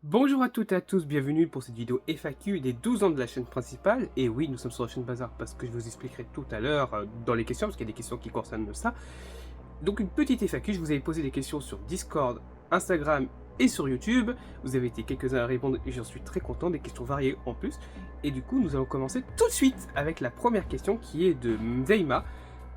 Bonjour à toutes et à tous, bienvenue pour cette vidéo FAQ des 12 ans de la chaîne principale. Et oui, nous sommes sur la chaîne Bazar parce que je vous expliquerai tout à l'heure dans les questions, parce qu'il y a des questions qui concernent ça. Donc une petite FAQ, je vous avais posé des questions sur Discord, Instagram et sur YouTube. Vous avez été quelques-uns à répondre et j'en suis très content, des questions variées en plus. Et du coup, nous allons commencer tout de suite avec la première question qui est de Mzeima.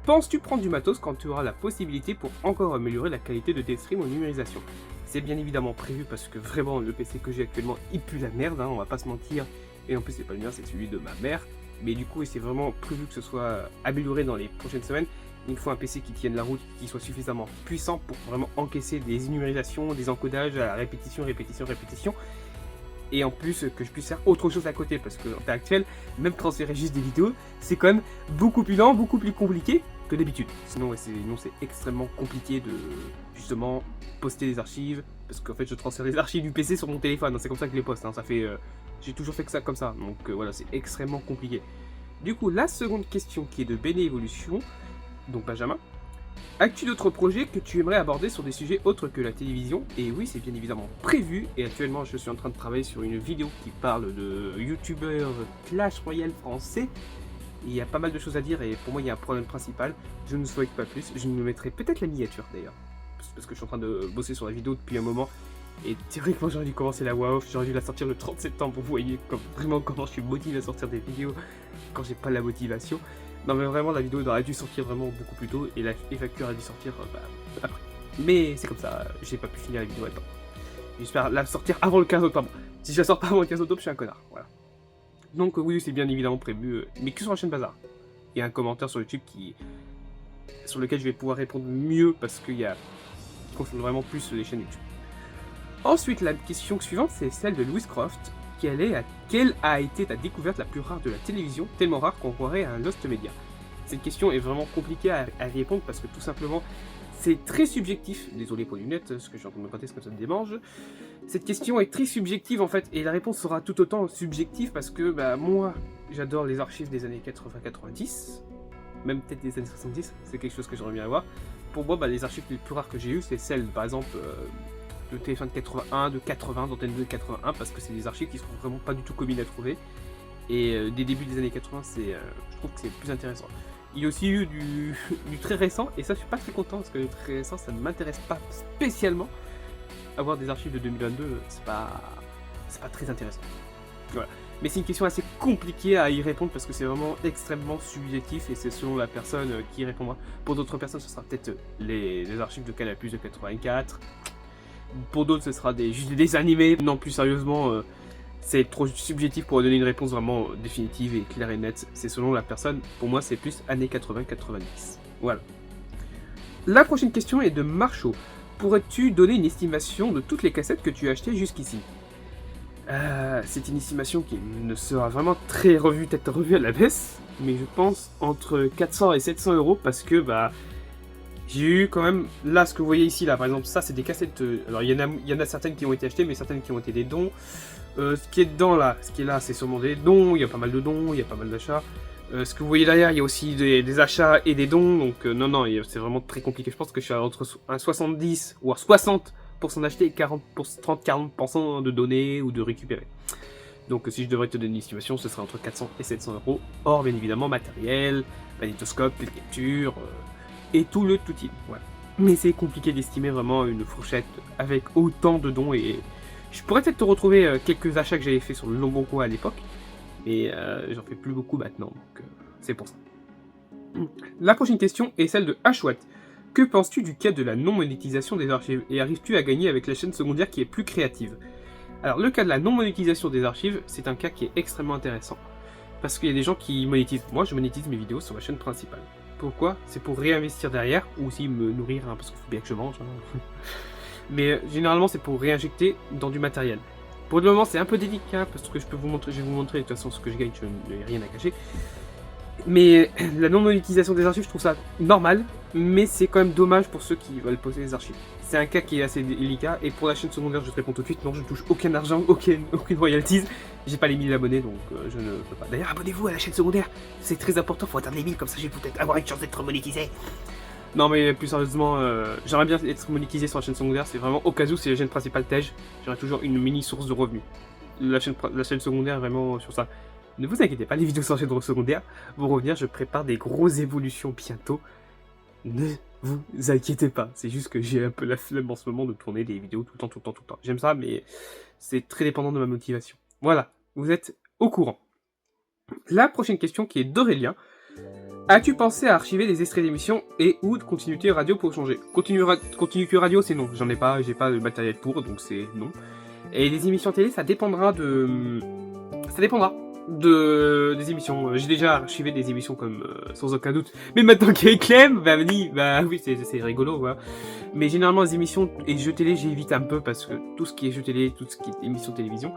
Penses-tu prendre du matos quand tu auras la possibilité pour encore améliorer la qualité de tes streams en numérisation? C'est bien évidemment prévu parce que vraiment le PC que j'ai actuellement il pue la merde, hein, on va pas se mentir. Et en plus c'est pas le mien, c'est celui de ma mère. Mais du coup c'est vraiment prévu que ce soit amélioré dans les prochaines semaines. Il faut un PC qui tienne la route, qui soit suffisamment puissant pour vraiment encaisser des numérisations, des encodages à répétition. Et en plus que je puisse faire autre chose à côté parce que en temps actuel, même transférer juste des vidéos, c'est quand même beaucoup plus lent, beaucoup plus compliqué que d'habitude. Sinon c'est extrêmement compliqué de justement poster des archives, parce qu'en fait je transfère les archives du PC sur mon téléphone, hein, c'est comme ça que je les poste, hein, ça fait, j'ai toujours fait que ça comme ça, donc voilà, c'est extrêmement compliqué. Du coup, la seconde question qui est de Béné Evolution, donc Benjamin. As-tu d'autres projets que tu aimerais aborder sur des sujets autres que la télévision? Et oui, c'est bien évidemment prévu, et actuellement je suis en train de travailler sur une vidéo qui parle de youtubeurs Clash Royale français. Il y a pas mal de choses à dire et pour moi il y a un problème principal, je ne souhaite pas plus, je me mettrai peut-être la miniature d'ailleurs. Parce que je suis en train de bosser sur la vidéo depuis un moment. Et théoriquement j'aurais dû commencer la WoW, j'aurais dû la sortir le 30 septembre, vous voyez vraiment comment je suis motivé à sortir des vidéos quand j'ai pas la motivation. Non mais vraiment la vidéo aurait dû sortir vraiment beaucoup plus tôt et la FAQ aurait dû sortir après. Mais c'est comme ça, j'ai pas pu finir la vidéo à temps. J'espère la sortir avant le 15 octobre. Si je la sors pas avant le 15 octobre, je suis un connard, voilà. Donc oui, c'est bien évidemment prévu, mais que sur la chaîne Bazar. Il y a un commentaire sur YouTube sur lequel je vais pouvoir répondre mieux parce qu'il concerne vraiment plus les chaînes YouTube. Ensuite, la question suivante, c'est celle de Louis Croft. Quelle a été ta découverte la plus rare de la télévision, tellement rare qu'on croirait à un Lost Media? Cette question est vraiment compliquée à répondre parce que tout simplement, c'est très subjectif. Désolé pour les lunettes, ce que je suis en train de me gratter, parce que ça me démange. Cette question est très subjective en fait, et la réponse sera tout autant subjective parce que moi, j'adore les archives des années 80-90, même peut-être des années 70, c'est quelque chose que j'aimerais bien avoir. Pour moi, les archives les plus rares que j'ai eues, c'est celles, par exemple, de TF1 de 81, de 80, d'Antenne 2 de 81, parce que c'est des archives qui sont vraiment pas du tout communes à trouver. Et des débuts des années 80, je trouve que c'est plus intéressant. Il y a aussi eu du très récent, et ça je suis pas très content, parce que le très récent, ça ne m'intéresse pas spécialement. Avoir des archives de 2022, c'est pas très intéressant. Voilà. Mais c'est une question assez compliquée à y répondre parce que c'est vraiment extrêmement subjectif et c'est selon la personne qui y répondra. Pour d'autres personnes, ce sera peut-être les archives de Canal+ de 84. Pour d'autres, ce sera juste des animés. Non, plus sérieusement, c'est trop subjectif pour donner une réponse vraiment définitive et claire et nette. C'est selon la personne. Pour moi, c'est plus années 80-90. Voilà. La prochaine question est de Marchaud. Pourrais-tu donner une estimation de toutes les cassettes que tu as achetées jusqu'ici? C'est une estimation qui ne sera vraiment très revue, peut-être revue à la baisse, mais je pense entre 400 et 700 euros parce que j'ai eu quand même, là ce que vous voyez ici, là par exemple, ça c'est des cassettes, alors il y en a certaines qui ont été achetées, mais certaines qui ont été des dons. Ce qui est dedans là, c'est sûrement des dons, il y a pas mal de dons, il y a pas mal d'achats. Ce que vous voyez derrière, il y a aussi des achats et des dons, donc non, c'est vraiment très compliqué. Je pense que je suis entre un 70 ou un 60% d'acheter et 30-40% de donner ou de récupérer. Donc si je devrais te donner une estimation, ce serait entre 400 et 700 euros, hors bien évidemment matériel, magnétoscope, clé de capture, et tout le tout-il. Voilà. Mais c'est compliqué d'estimer vraiment une fourchette avec autant de dons et je pourrais peut-être te retrouver quelques achats que j'avais fait sur le Leboncoin à l'époque, mais j'en fais plus beaucoup maintenant, donc c'est pour ça. La prochaine question est celle de Ashwat. Que penses-tu du cas de la non-monétisation des archives et arrives-tu à gagner avec la chaîne secondaire qui est plus créative? Alors le cas de la non-monétisation des archives, c'est un cas qui est extrêmement intéressant. Parce qu'il y a des gens qui monétisent. Moi je monétise mes vidéos sur ma chaîne principale. Pourquoi? C'est pour réinvestir derrière, ou aussi me nourrir, hein, parce qu'il faut bien que je mange. Hein. Mais généralement c'est pour réinjecter dans du matériel. Pour le moment c'est un peu délicat, parce que je vais vous montrer de toute façon ce que je gagne, je n'ai rien à cacher. Mais la non-monétisation des archives, je trouve ça normal, mais c'est quand même dommage pour ceux qui veulent poster les archives. C'est un cas qui est assez délicat, et pour la chaîne secondaire, je te réponds tout de suite, non, je ne touche aucun argent, aucune royalties, j'ai pas les 1000 abonnés, donc je ne peux pas. D'ailleurs, abonnez-vous à la chaîne secondaire, c'est très important, faut atteindre les 1000, comme ça je vais peut-être avoir une chance d'être monétisé. Non mais plus sérieusement, j'aimerais bien être monétisé sur la chaîne secondaire, c'est vraiment au cas où c'est la chaîne principale Tej, j'aurais toujours une mini source de revenus. La chaîne secondaire est vraiment sur ça. Ne vous inquiétez pas, les vidéos sur la chaîne secondaire vont revenir, je prépare des grosses évolutions bientôt. Ne vous inquiétez pas, c'est juste que j'ai un peu la flemme en ce moment de tourner des vidéos tout le temps. J'aime ça, mais c'est très dépendant de ma motivation. Voilà, vous êtes au courant. La prochaine question qui est d'Aurélien. As-tu pensé à archiver des extraits d'émissions et ou de continuité radio pour changer? Continuité radio, c'est non. J'ai pas le matériel pour, donc c'est non. Et les émissions télé, ça dépendra des émissions. J'ai déjà archivé des émissions comme sans aucun doute. Mais maintenant qu'il y a Clem, bah oui, c'est rigolo, voilà. Mais généralement, les émissions et jeux télé, j'évite un peu parce que tout ce qui est jeux télé, tout ce qui est émissions télévision,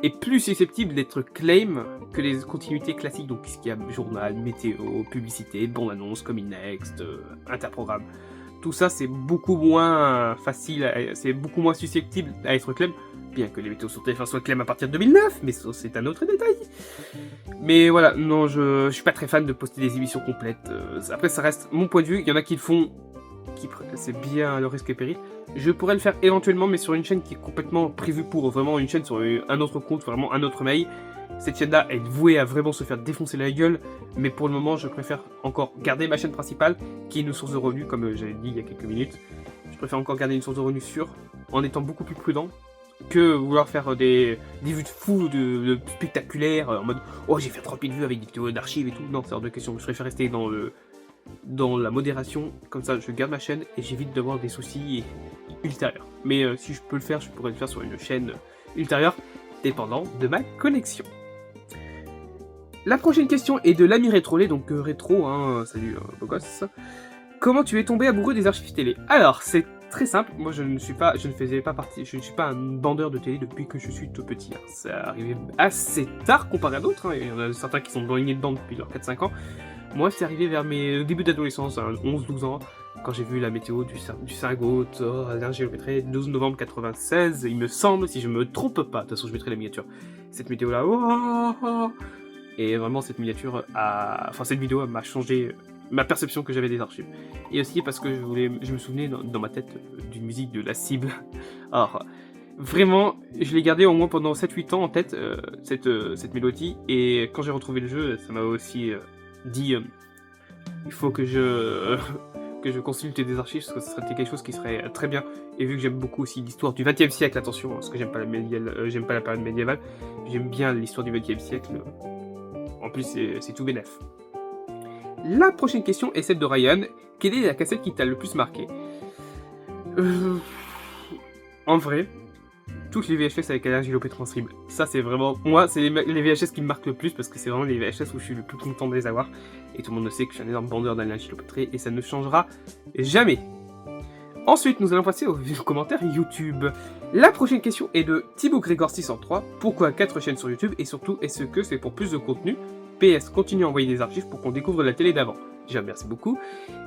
est plus susceptible d'être claim que les continuités classiques, donc ce qu'il y a journal, météo, publicité, bande-annonce, Coming Next, interprogramme. Tout ça, c'est beaucoup moins facile, c'est beaucoup moins susceptible à être claim, bien que les météos sur téléphone soient claim à partir de 2009, mais c'est un autre détail. Mais voilà, non, je suis pas très fan de poster des émissions complètes. Après, ça reste mon point de vue, il y en a qui le font, c'est bien le risque et péril. Je pourrais le faire éventuellement, mais sur une chaîne qui est complètement prévue pour vraiment une chaîne sur un autre compte, vraiment un autre mail. Cette chaîne-là est vouée à vraiment se faire défoncer la gueule, mais pour le moment, je préfère encore garder ma chaîne principale, qui est une source de revenus, comme j'avais dit il y a quelques minutes. Je préfère encore garder une source de revenus sûre, en étant beaucoup plus prudent, que vouloir faire des vues de fou, de spectaculaires, en mode « Oh, j'ai fait 30 000 vues avec des vidéos d'archives et tout ». Non, c'est hors de question. Je préfère rester dans la modération, comme ça je garde ma chaîne et j'évite d'avoir des soucis ultérieurs. Mais si je peux le faire, je pourrais le faire sur une chaîne ultérieure, dépendant de ma connexion. La prochaine question est de l'ami Rétrolé, donc Rétro, hein, salut beau gosse. Comment tu es tombé amoureux des archives télé? Alors, c'est très simple, moi je ne suis pas un bandeur de télé depuis que je suis tout petit. Hein. Ça arrivé assez tard comparé à d'autres, hein. Il y en a certains qui sont baignés dedans depuis leurs 4-5 ans. Moi, c'est arrivé vers mes débuts d'adolescence, hein, 11-12 ans, quand j'ai vu la météo du Saint-Gaud, là je le mettrai 12 novembre 96, il me semble, si je me trompe pas, de toute façon je mettrai la miniature. Cette météo-là, et vraiment cette cette vidéo m'a changé ma perception que j'avais des archives. Et aussi parce que je me souvenais dans ma tête d'une musique de La Cible. Alors, vraiment, je l'ai gardé au moins pendant 7-8 ans en tête, cette mélodie, et quand j'ai retrouvé le jeu, ça m'a aussi dit il faut que je consulte des archives parce que ce serait quelque chose qui serait très bien. Et vu que j'aime beaucoup aussi l'histoire du XXe siècle, attention, parce que j'aime pas la période médiévale, j'aime bien l'histoire du XXe siècle. En plus, c'est tout bénef. La prochaine question est celle de Ryan. Quelle est la cassette qui t'a le plus marqué? En vrai, toutes les VHS avec Alain Gilopé Transrib. Ça, c'est vraiment... Moi, c'est les VHS qui me marquent le plus parce que c'est vraiment les VHS où je suis le plus content de les avoir. Et tout le monde le sait que je suis un énorme bandeur d'Alain Gilopé et ça ne changera jamais. Ensuite, nous allons passer aux commentaires YouTube. La prochaine question est de Thibaut Grégor 603. Pourquoi 4 chaînes sur YouTube et surtout, est-ce que c'est pour plus de contenu? PS, continue à envoyer des archives pour qu'on découvre la télé d'avant. Déjà, merci beaucoup.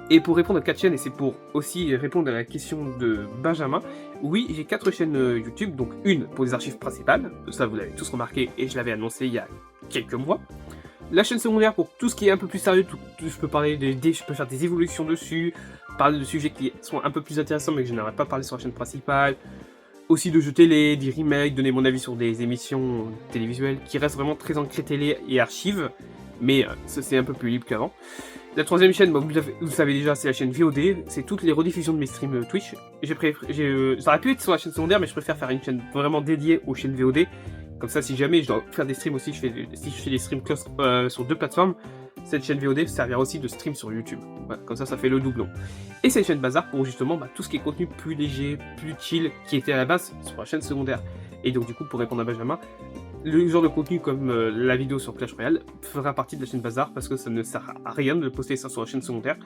Et pour répondre à 4 chaînes, et c'est pour aussi répondre à la question de Benjamin, oui, j'ai 4 chaînes YouTube, donc une pour les archives principales, ça vous l'avez tous remarqué et je l'avais annoncé il y a quelques mois. La chaîne secondaire pour tout ce qui est un peu plus sérieux, je peux parler je peux faire des évolutions dessus, parler de sujets qui sont un peu plus intéressants mais que je n'aurais pas parlé sur la chaîne principale. Aussi de jeux télé, des remakes, donner mon avis sur des émissions télévisuelles qui restent vraiment très ancrées télé et archives, mais c'est un peu plus libre qu'avant. La troisième chaîne, vous le savez déjà, c'est la chaîne VOD, c'est toutes les rediffusions de mes streams Twitch. Ça aurait pu être sur la chaîne secondaire, mais je préfère faire une chaîne vraiment dédiée aux chaînes VOD. Comme ça, si jamais je dois faire des streams aussi, si je fais des streams sur 2 plateformes, cette chaîne VOD servira aussi de stream sur YouTube. Voilà, comme ça fait le doublon. Et c'est une chaîne bazar pour justement tout ce qui est contenu plus léger, plus chill, qui était à la base sur la chaîne secondaire. Et donc du coup, pour répondre à Benjamin, le genre de contenu comme la vidéo sur Clash Royale fera partie de la chaîne bazar parce que ça ne sert à rien de poster ça sur la chaîne secondaire.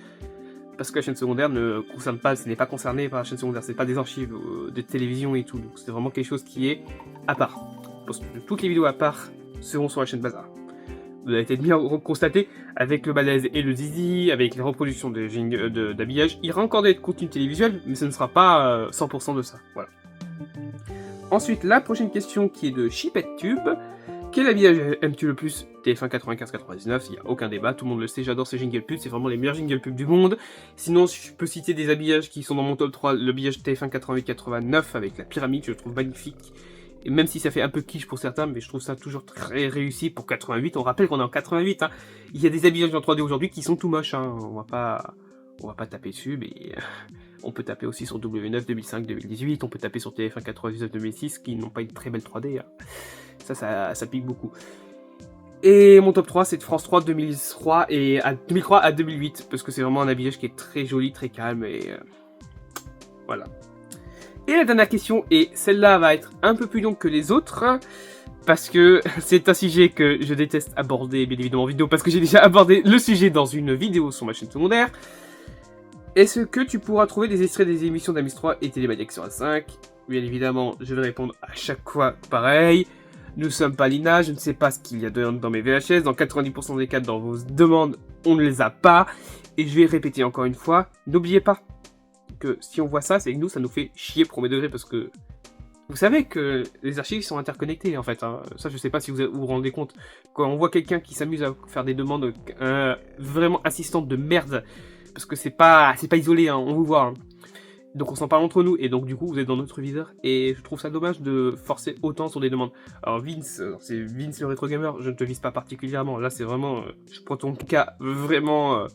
Parce que la chaîne secondaire n'est pas concernée par la chaîne secondaire, c'est pas des archives de télévision et tout. Donc c'est vraiment quelque chose qui est à part. Toutes les vidéos à part seront sur la chaîne bazar. Vous avez peut-être bien constaté, avec le balèze et le zizi, avec les reproductions d'habillage, il y aura encore des contenus télévisuels, mais ce ne sera pas 100% de ça. Voilà. Ensuite, la prochaine question qui est de ChipetTube. Quel habillage aimes-tu le plus? TF1 95-99, il n'y a aucun débat, tout le monde le sait, j'adore ces jingle pubs, c'est vraiment les meilleurs jingle pubs du monde. Sinon, je peux citer des habillages qui sont dans mon top 3, l'habillage TF1 88-89 avec la pyramide, je le trouve magnifique. Et même si ça fait un peu quiche pour certains, mais je trouve ça toujours très réussi pour 88. On rappelle qu'on est en 88, hein. Il y a des habillages en 3D aujourd'hui qui sont tout moches, hein. On va pas taper dessus, mais on peut taper aussi sur W9, 2005, 2018, on peut taper sur TF1 99, 2006 qui n'ont pas une très belle 3D, hein. Ça pique beaucoup. Et mon top 3, c'est de France 3 2003 à 2008, parce que c'est vraiment un habillage qui est très joli, très calme, et voilà. Et la dernière question, et celle-là va être un peu plus longue que les autres, parce que c'est un sujet que je déteste aborder, bien évidemment en vidéo, parce que j'ai déjà abordé le sujet dans une vidéo sur ma chaîne secondaire. Est-ce que tu pourras trouver des extraits des émissions d'Amis 3 et Télémaniac sur A5? Bien évidemment, je vais répondre à chaque fois pareil. Nous sommes pas l'INA, je ne sais pas ce qu'il y a dans mes VHS. Dans 90% des cas, dans vos demandes, on ne les a pas. Et je vais répéter encore une fois, n'oubliez pas que si on voit ça, c'est que nous, ça nous fait chier premier degré, parce que vous savez que les archives sont interconnectées, en fait. Hein. Ça, je sais pas si vous rendez compte. Quand on voit quelqu'un qui s'amuse à faire des demandes vraiment assistantes de merde, parce que c'est pas isolé, hein, on vous voit. Hein. Donc on s'en parle entre nous, et donc du coup vous êtes dans notre viseur, et je trouve ça dommage de forcer autant sur des demandes. Alors Vince, c'est Vince le rétro gamer, je ne te vise pas particulièrement, là c'est vraiment, je prends ton cas vraiment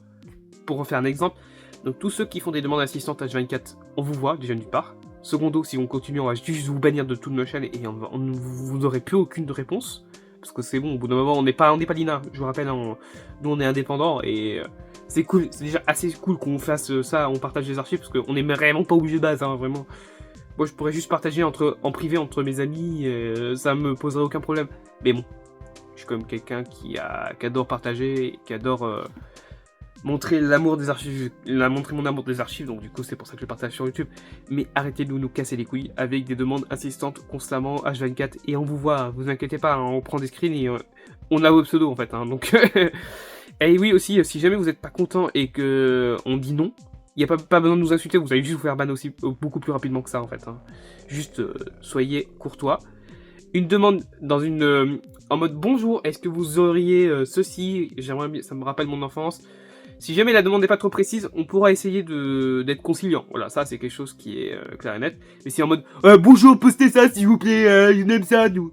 pour refaire un exemple. Donc tous ceux qui font des demandes assistantes H24, on vous voit déjà d'une part. Secondo, si on continue, on va juste vous bannir de toute notre chaîne, et vous n'aurez plus aucune réponse. Parce que c'est bon, au bout d'un moment, on n'est pas l'INA, je vous rappelle, nous on est indépendants, et c'est cool, c'est déjà assez cool qu'on fasse ça, on partage les archives, parce qu'on est vraiment pas obligé de base, hein, vraiment. Moi je pourrais juste partager en privé entre mes amis, ça me poserait aucun problème. Mais bon, je suis comme quelqu'un qui adore partager, qui adore montrer l'amour des archives, montrer mon amour des archives, donc du coup c'est pour ça que je partage sur YouTube. Mais arrêtez de nous casser les couilles avec des demandes insistantes constamment H24, et on vous voit, vous inquiétez pas, hein, on prend des screens et on a vos pseudos en fait, hein, donc... Et oui aussi, si jamais vous n'êtes pas content et que on dit non, il n'y a pas besoin de nous insulter, vous allez juste vous faire ban aussi beaucoup plus rapidement que ça en fait, hein. Juste soyez courtois. Une demande dans en mode bonjour, est-ce que vous auriez ceci, j'aimerais bien, ça me rappelle mon enfance. Si jamais la demande n'est pas trop précise, on pourra essayer d'être conciliant. Voilà, ça c'est quelque chose qui est clair et net. Mais si en mode bonjour, postez ça s'il vous plaît, je n'aime ça, nous.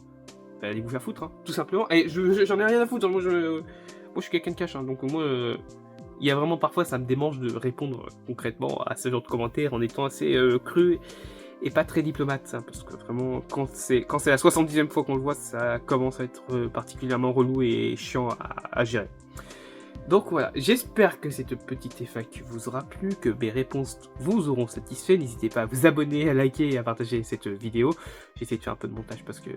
Allez vous faire foutre, hein, tout simplement. Et j'en ai rien à foutre, hein, moi je suis quelqu'un de cash, hein, donc moi il y a vraiment parfois ça me démange de répondre concrètement à ce genre de commentaires en étant assez cru et pas très diplomate, hein, parce que vraiment quand c'est la 70e fois qu'on le voit, ça commence à être particulièrement relou et chiant à gérer. Donc voilà, j'espère que cette petite FAQ vous aura plu, que mes réponses vous auront satisfait. N'hésitez pas à vous abonner, à liker et à partager cette vidéo. J'essaie de faire un peu de montage parce que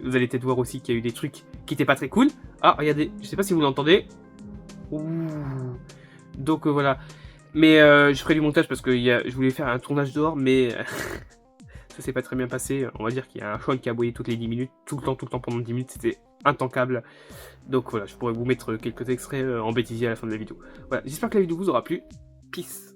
vous allez peut-être voir aussi qu'il y a eu des trucs qui étaient pas très cool. Ah, regardez, je sais pas si vous l'entendez. Ouh. Donc voilà. Mais je ferai du montage parce que je voulais faire un tournage dehors, mais ça s'est pas très bien passé. On va dire qu'il y a un chouan qui a aboyé toutes les 10 minutes, tout le temps pendant 10 minutes, c'était intankable. Donc voilà, je pourrais vous mettre quelques extraits en bêtisier à la fin de la vidéo. Voilà, j'espère que la vidéo vous aura plu. Peace.